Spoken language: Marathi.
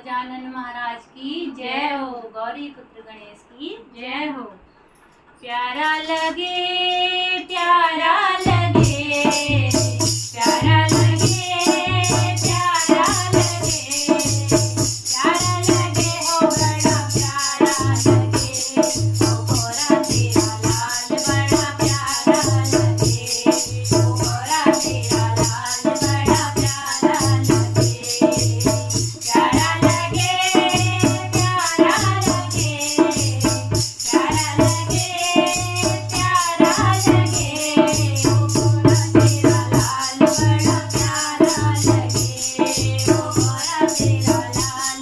गजानन महाराज की जय हो। गौरी पुत्र गणेश की जय हो। प्यारा लगे प्यारा लगे प्यारा लगे प्यारा लगे प्यारा लगे हो बड़ा प्यारा लगे ओ गोरा तेरा लाल बड़ा प्यारा लगे ओ गोरा तेरा लाल बड़ा प्यारा लगे प्यारा लगे प्यारा लगे प्यारा लगे प्यारा लगे ओ गोरा तेरा लाल बड़ा प्यारा लगे ओ गोरा तेरा लाल